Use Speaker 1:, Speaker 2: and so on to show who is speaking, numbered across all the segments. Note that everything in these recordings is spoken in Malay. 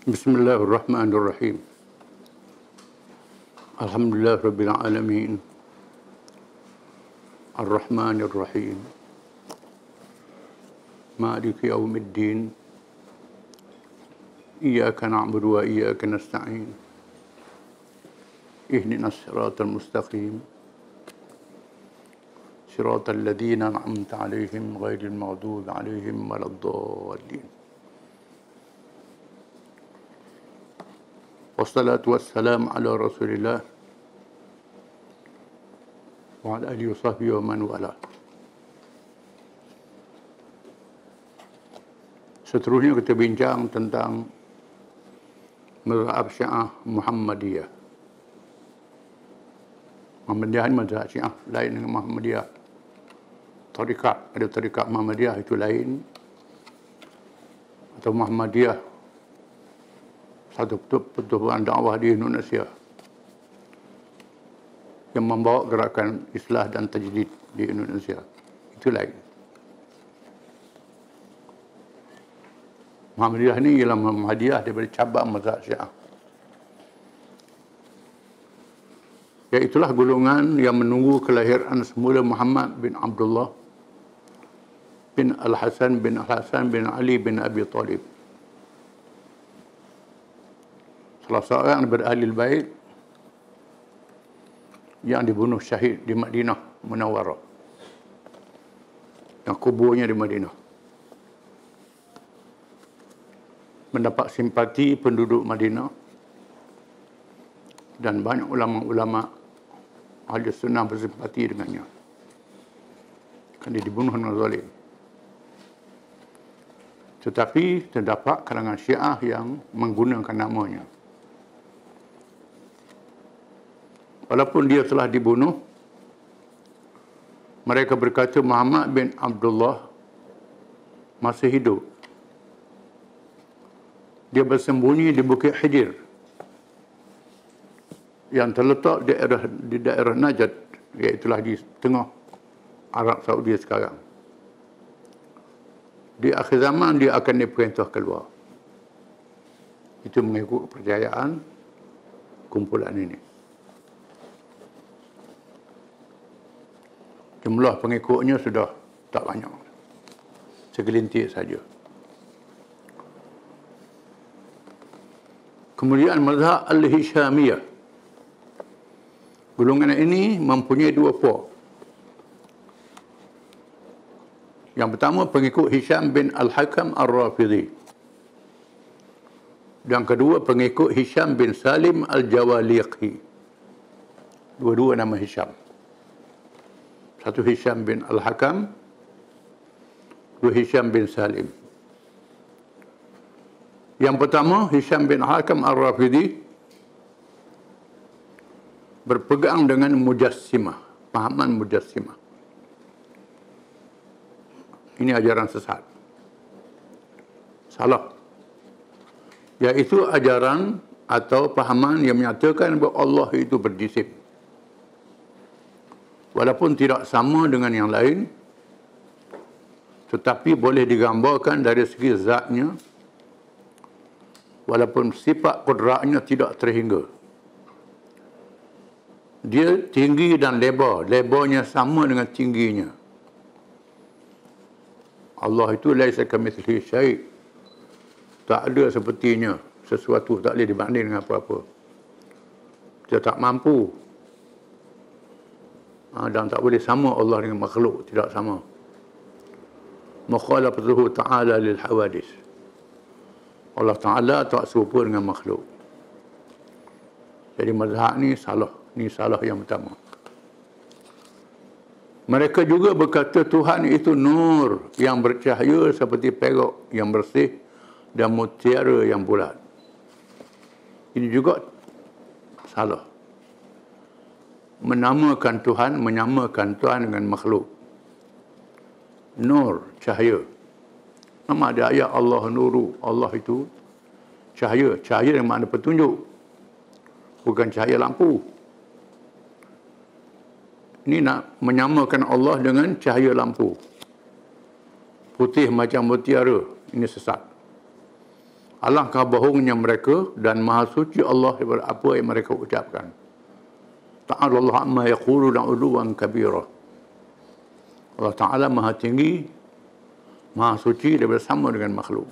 Speaker 1: Bismillahirrahmanirrahim. Alhamdulillah Rabbil Alamin. Ar-Rahmanir-Rahim. Maliki Yawmiddin. Iyyaka na'budu wa iyyaka nasta'in. Ihdinas siratal mustaqim. Siratal ladzina an'amta 'alaihim ghairil maghdubi 'alaihim waladdallin. Wassalatu wassalamu ala Rasulillah wa ala alihi wa sahbihi wa man wala. Seterusnya kita bincang tentang mazhab Syiah Muhammadiyah. Muhammadiyah ini mazhab Syiah lain dengan Muhammadiyah. Tarikat, ada tarikat Muhammadiyah itu lain. Atau Muhammadiyah satu pertubuhan dakwah di Indonesia yang membawa gerakan islah dan tajdid di Indonesia. Itu lain. Muhammadiyah ini ialah Muhammadiyah daripada cabang mazhab Syiah. Iaitulah golongan yang menunggu kelahiran semula Muhammad bin Abdullah bin Al-Hasan bin Al-Hasan bin Ali bin Abi Talib. Salah seorang daripada ahli bait yang dibunuh syahid di Madinah Munawwarah. Yang kuburnya di Madinah. Mendapat simpati penduduk Madinah dan banyak ulama-ulama ahli sunnah bersimpati dengannya. Kerana dia dibunuh dengan zalim. Tetapi terdapat kalangan Syiah yang menggunakan namanya. Walaupun dia telah dibunuh, mereka berkata Muhammad bin Abdullah masih hidup. Dia bersembunyi di Bukit Hijr yang terletak di daerah Najd, iaitulah di tengah Arab Saudi sekarang. Di akhir zaman dia akan diperintah keluar. Itu mengikut kepercayaan kumpulan ini. Jumlah pengikutnya sudah tak banyak. Segelintir saja. Kemudian mazhab Al-Hishamiyah. Golongan ini mempunyai dua puak. Yang pertama pengikut Hisham bin Al-Hakam Ar-Rafidhi. Yang kedua pengikut Hisham bin Salim Al-Jawaliqi. Dua-dua nama Hisham. Satu Hisham bin Al-Hakam, dua Hisham bin Salim. Yang pertama, Hisham bin Al-Hakam Ar-Rafidhi berpegang dengan Mujassimah, pahaman Mujassimah. Ini ajaran sesat. Salah. Iaitu ajaran atau pahaman yang menyatakan bahawa Allah itu berjisim. Walaupun tidak sama dengan yang lain, tetapi boleh digambarkan dari segi zatnya, walaupun sifat kudratnya tidak terhingga. Dia tinggi dan lebar, lebarnya sama dengan tingginya. Allah itu laisa kamitslihi syai'. Tak ada sepertinya, sesuatu tak boleh dibanding dengan apa-apa. Dia tak mampu. Dan tak boleh sama Allah dengan makhluk, tidak sama. Mukhalafatuhu ta'ala lil hawadis. Allah Ta'ala tak serupa dengan makhluk. Jadi mazhab ni salah. Ni salah yang pertama. Mereka juga berkata Tuhan itu nur yang bercahaya seperti perak yang bersih dan mutiara yang bulat. Ini juga salah. Menyamakan Tuhan dengan makhluk. Nur, cahaya. Nama ada ayat Allah nuru. Allah itu cahaya. Cahaya yang makna petunjuk. Bukan cahaya lampu. Ini nak menyamakan Allah dengan cahaya lampu. Putih macam mutiara. Ini sesat. Alangkah bohongnya mereka dan maha suci Allah daripada apa yang mereka ucapkan. Ta'ala Allah amma yaquluna 'uluwan kabira. Allah Ta'ala maha tinggi, maha suci daripada sama dengan makhluk.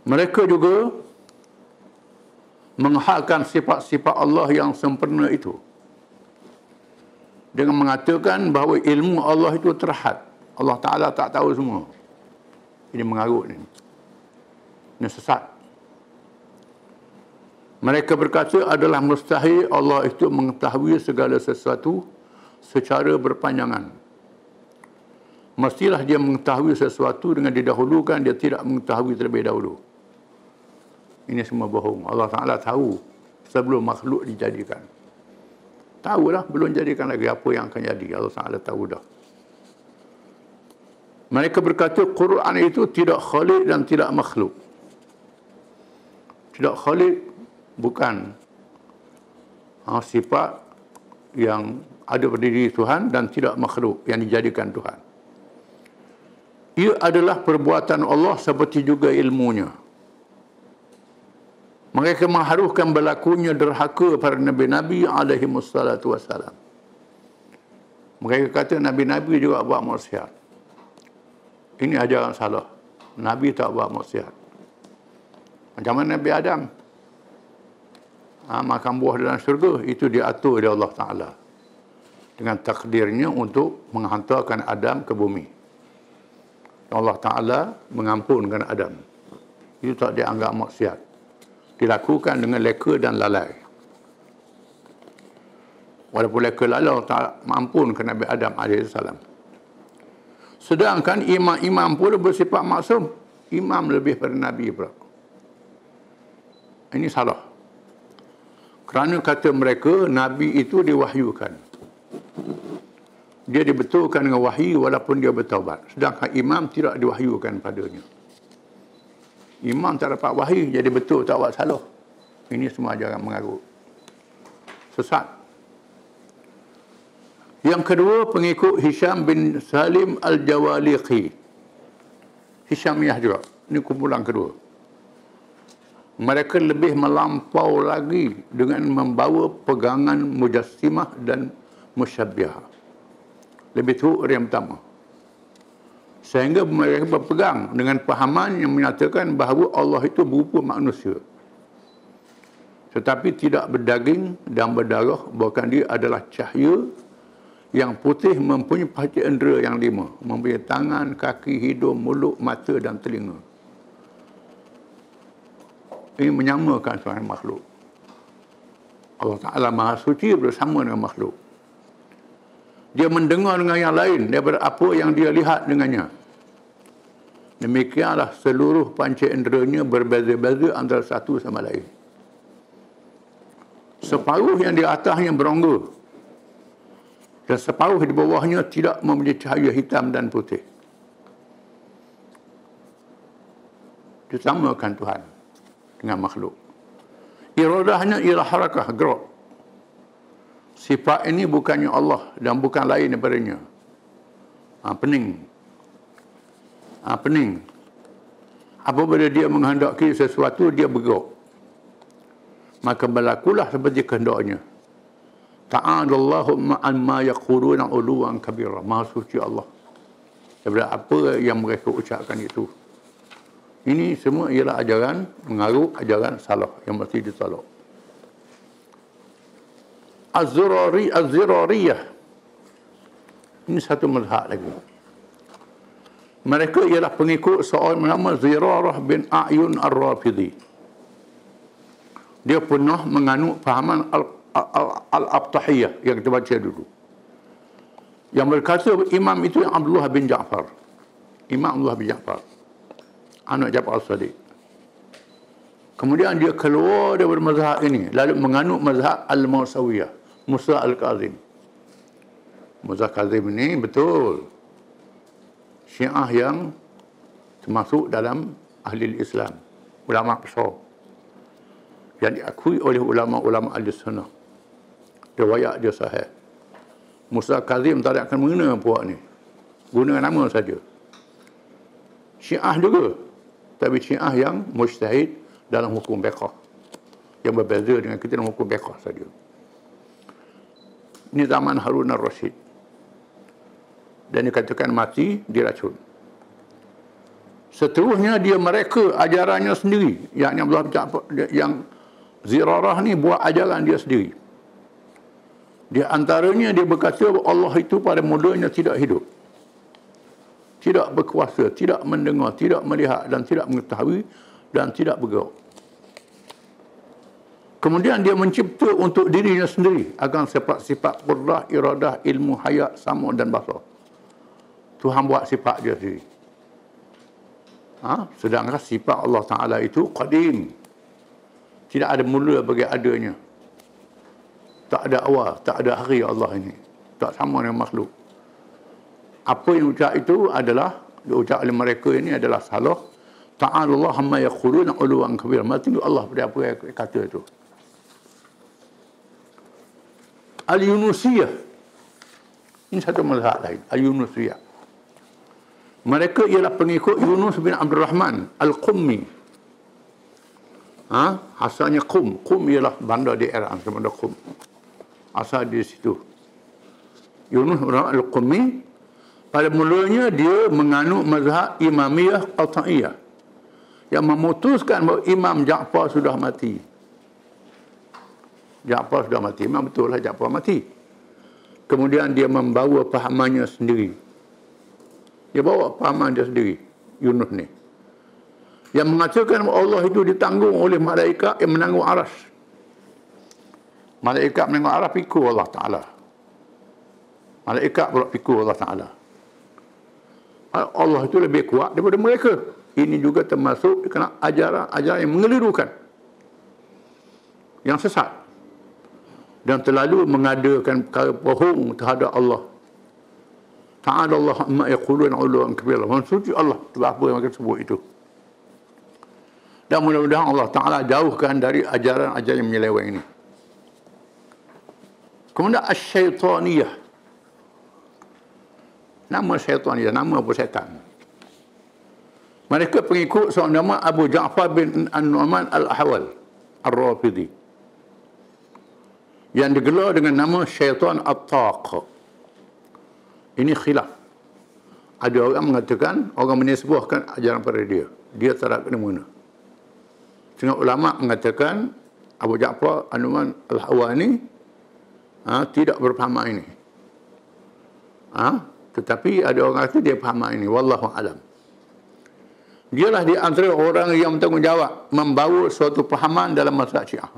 Speaker 1: Mereka juga menghakkan sifat-sifat Allah yang sempurna itu dengan mengatakan bahawa ilmu Allah itu terhad. Allah Ta'ala tak tahu semua. Ini mengarut ni. Ini sesat. Mereka berkata adalah mustahil Allah itu mengetahui segala sesuatu secara berpanjangan. Mestilah dia mengetahui sesuatu dengan didahulukan, dia tidak mengetahui terlebih dahulu. Ini semua bohong. Allah Ta'ala tahu sebelum makhluk dijadikan. Tahulah, belum jadikan lagi apa yang akan jadi. Allah Ta'ala tahu dah. Mereka berkata Quran itu tidak khaliq dan tidak makhluk. Tidak khaliq bukan sifat yang ada pada diri Tuhan, dan tidak makhluk yang dijadikan Tuhan. Ia adalah perbuatan Allah seperti juga ilmunya. Mereka mengharukan berlakunya derhaka para nabi-nabi alaihi wassalatu wassalam. Mereka kata nabi-nabi juga buat maksiat. Ini ajaran salah. Nabi tak buat maksiat. Macam mana Nabi Adam? Makan buah dalam syurga, itu diatur oleh Allah Ta'ala dengan takdirnya untuk menghantarkan Adam ke bumi. Allah Ta'ala mengampunkan Adam. Itu tak dianggap maksiat. Dilakukan dengan leka dan lalai. Walaupun leka lalai, Allah Ta'ala mengampunkan Nabi Adam AS. Sedangkan imam-imam pula bersifat maksum. Imam lebih pada Nabi pula. Ini salah. Kerana kata mereka, Nabi itu diwahyukan. Dia dibetulkan dengan wahyu walaupun dia bertaubat. Sedangkan imam tidak diwahyukan padanya. Imam tak dapat wahyu, jadi betul tak buat salah. Ini semua ajaran mengarut. Sesat. Yang kedua, pengikut Hisham bin Salim al-Jawaliqi. Hishamiyah juga. Ini kumpulan kedua. Mereka lebih melampau lagi dengan membawa pegangan mujassimah dan musyabbihah. Lebih teruk dari yang pertama. Sehingga mereka berpegang dengan pahaman yang menyatakan bahawa Allah itu berupa manusia. Tetapi tidak berdaging dan berdarah, bahkan dia adalah cahaya yang putih, mempunyai panca indera yang 5. Mempunyai tangan, kaki, hidung, mulut, mata dan telinga. Ini menyamakan dengan makhluk. Allah Ta'ala Maha Suci bersama dengan makhluk. Dia mendengar dengan yang lain daripada apa yang dia lihat dengannya. Demikianlah seluruh panca inderanya berbeza-beza antara satu sama lain. Separuh yang di atasnya berongga, dan separuh di bawahnya tidak mempunyai cahaya hitam dan putih. Disamakan Tuhan dengan makhluk. Iradahnya ialah harakah, gerak. Sifat ini bukannya Allah dan bukan lain daripadanya. Pening. Pening. Apabila dia menghendaki sesuatu, dia bergerak. Maka berlakulah seperti kehendaknya. Ta'alallahu ma'amma yaquluna 'uluwan kabira. Maha suci Allah daripada apa yang mereka ucapkan itu. Ini semua ialah ajaran mengarut, ajaran salah yang mesti ditolak. Az-Zirariyah. Ini satu mazhab lagi. Mereka ialah pengikut seorang bernama Zirarah bin A'yun Ar-Rafidhi. Dia pernah menganut fahaman Al-Abtahiyah yang kita baca dulu. Yang berkata imam itu yang Abdullah bin Ja'far. Imam Abdullah bin Ja'far, anak Ja'far As-Sadiq. Kemudian dia keluar daripada mazhab ini, lalu menganut mazhab Al-Mausawiyah, Musa Al-Kazim. Musa Kazim ini betul Syiah yang termasuk dalam ahli Islam, ulama besar yang diakui oleh ulama-ulama ahli sunnah. Riwayat dia sahih. Musa Kazim tak akan mengenal puak ni, guna nama saja. Syiah juga Tapi Syiah yang mujtahid dalam hukum fiqh. Yang berbeza dengan kita dalam hukum fiqh saja. Ini zaman Harun al-Rashid. Dan dikatakan mati diracun. Seterusnya dia mereka ajarannya sendiri. Yang Zirarah ni buat ajaran dia sendiri. Di antaranya dia berkata Allah itu pada mulanya tidak hidup. Tidak berkuasa, tidak mendengar, tidak melihat dan tidak mengetahui dan tidak bergerak. Kemudian dia mencipta untuk dirinya sendiri akan sifat-sifat qudrah, iradah, ilmu, hayat, sama' dan basar. Tuhan buat sifat dia sendiri. Sedangkan sifat Allah Ta'ala itu qadim. Tidak ada mula bagi adanya. Tak ada awal, tak ada akhir Allah ini. Tak sama dengan makhluk. Apa yang ucap itu adalah, diucap oleh mereka ini adalah salah. Ta'ala Allah amma yaquluna uluwan kabir. Mati Allah pada apa yang kata itu. Al-Yunusiyah. Ini satu mazhab lain. Al-Yunusiyah. Mereka ialah pengikut Yunus bin Abdul Rahman Al-Qummi. Asalnya Qum. Qum ialah bandar di Iran. Bandar Qum. Asal di situ. Yunus bin Al-Qummi. Pada mulanya dia menganut mazhab Imamiyah Qata'iyah yang memutuskan bahawa Imam Ja'far sudah mati. Ja'far sudah mati. Memang betul lah Ja'far mati. Kemudian dia membawa pahamannya sendiri. Dia bawa pahaman dia sendiri. Yunus ni. Yang mengatakan bahawa Allah itu ditanggung oleh malaikat yang menanggung aras. Malaikat menanggung aras pikul Allah Ta'ala. Malaikat pula pikul Allah Ta'ala. Allah itu lebih kuat daripada mereka. Ini juga termasuk kena ajaran yang mengelirukan, yang sesat, dan terlalu mengadakan perkara bohong terhadap Allah. Ta'ala Allah amma yaquluna 'uluwan kabira. Maksudnya Allah itu apa yang mereka sebut itu. Dan mudah-mudahan Allah Ta'ala jauhkan dari ajaran-ajaran yang menyeleweng ini. Kemudian Asy-Syaitaniyah. Nama Syaitaniyah, nama apa syaitan. Mereka pengikut seorang nama Abu Ja'far bin An-Nu'man Al-Ahwal Ar-Rafidhi, yang digelar dengan nama Syaitan At-Taq. Ini khilaf. Ada orang mengatakan, orang menisbahkan ajaran pada dia. Dia tak ada mana. Setengah ulama mengatakan Abu Ja'far An-Nu'man Al-Ahwal ini tidak berfaham ini. Tetapi ada orang kata dia faham ini. Wallahu alam. Dialah di antara orang yang bertanggungjawab membawa suatu pahaman dalam mazhab Syiah.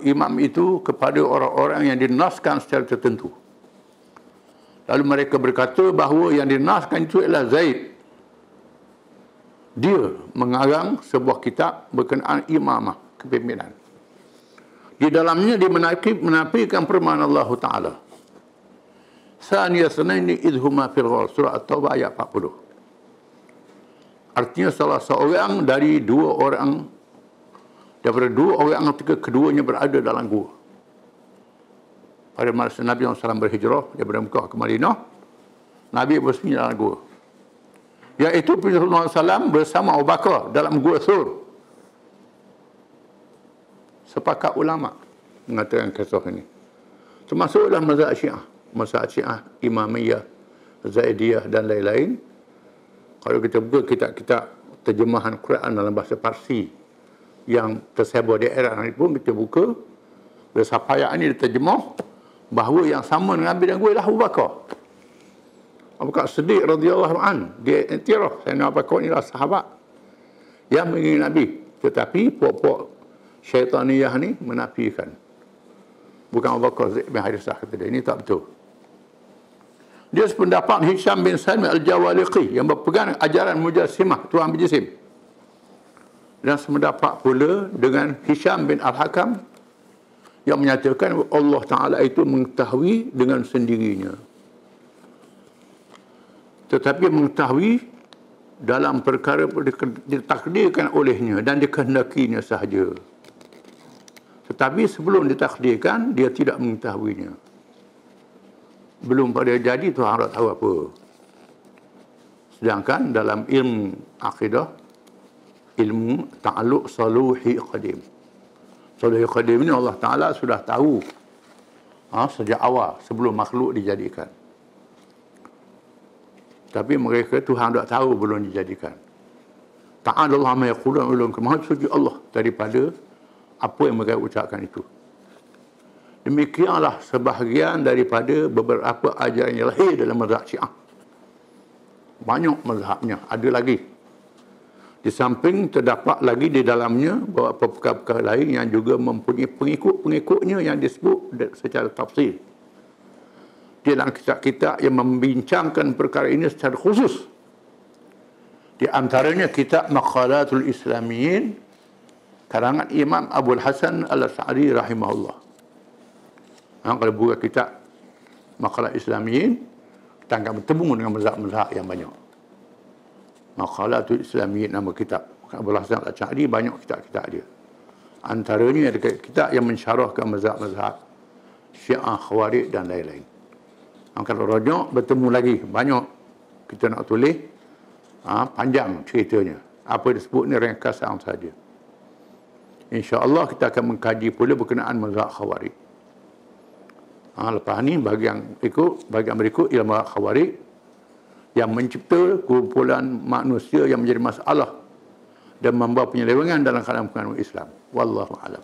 Speaker 1: Imam itu kepada orang-orang yang dinaskan secara tertentu. Lalu mereka berkata bahawa yang dinaskan itu adalah Zaid. Dia mengarang sebuah kitab berkenaan imamah, kepimpinan. Di dalamnya dia menafikan firman Allah Ta'ala. Saniya sanaini idhuma fil ghar, surah At-Taubah ayat 40. Artinya salah seorang dari dua orang, daripada dua orang ketika keduanya berada dalam gua. Pada masa Nabi SAW berhijrah daripada Mekah ke Madinah, Nabi bersembunyi dalam gua. Iaitu Rasulullah SAW bersama Abu Bakar dalam gua Sur. Sepakat ulama mengatakan kisah ini. Termasuklah mazhab Syiah. Mazhab Syiah, Imamiyah, Zaidiyah dan lain-lain. Kalau kita buka kitab-kitab terjemahan Quran dalam bahasa Parsi yang tersebar di era ini pun, kita buka, sampai ayat ini diterjemah bahawa yang sama dengan Nabi dan gue adalah Abu Bakar. Abu Bakar Siddiq radhiyallahu an, dia iktiraf Sayyidina Abu Bakar inilah sahabat yang mengingini Nabi. Tetapi puak-puak Syaitaniyah ni menafikan. Bukan Abu Bakar bin Harisah kata dia, ini tak betul. Dia sependapat Hisham bin Salim Al-Jawaliqi yang berpegang ajaran Mujassimah, Tuhan berjisim. Dan sependapat pula dengan Hisham bin Al-Hakam yang menyatakan Allah Ta'ala itu mengetahui dengan sendirinya. Tetapi mengetahui dalam perkara ditakdirkan olehnya dan dikehendakinya sahaja. Tetapi sebelum ditakdirkan, dia tidak mengetahuinya. Belum pada jadi Tuhan tak tahu apa. Sedangkan dalam ilmu akidah, ilmu ta'alluq saluhi qadim. Saluhi qadim ini Allah Ta'ala sudah tahu sejak awal sebelum makhluk dijadikan. Tapi mereka Tuhan tak tahu belum dijadikan. Ta'ala Allah ma yaqulun ulun, maha suci Allah daripada apa yang mereka ucapkan itu. Demikianlah sebahagian daripada beberapa ajaran yang lahir dalam mazhab Syiah. Banyak mazhabnya, ada lagi. Di samping terdapat lagi di dalamnya beberapa perkara-perkara lain yang juga mempunyai pengikut-pengikutnya yang disebut secara tafsir. Di dalam kitab-kitab yang membincangkan perkara ini secara khusus. Di antaranya kitab Maqalatul Islamiyin karangan Imam Abul Hasan Al-Asy'ari rahimahullah. Kalau buka kitab Maqalat Islamiyin, kita akan bertemu dengan mazhab-mazhab yang banyak. Maqalatul Islamiyin nama kitab. Abul Hasan Al-Asy'ari banyak kitab-kitab dia. Antaranya ada kitab yang mensyarahkan mazhab-mazhab Syiah, Khawarij dan lain-lain. Kalau rojok bertemu lagi banyak kita nak tulis, panjang ceritanya. Apa disebut ni ringkasan saja. InsyaAllah kita akan mengkaji pula berkenaan mazhab Khawarij. Lepas ni bahagian berikut ilmu mazhab Khawarij yang mencipta kumpulan manusia yang menjadi masalah dan membawa penyelewengan dalam kalangan Islam. Wallahu a'lam.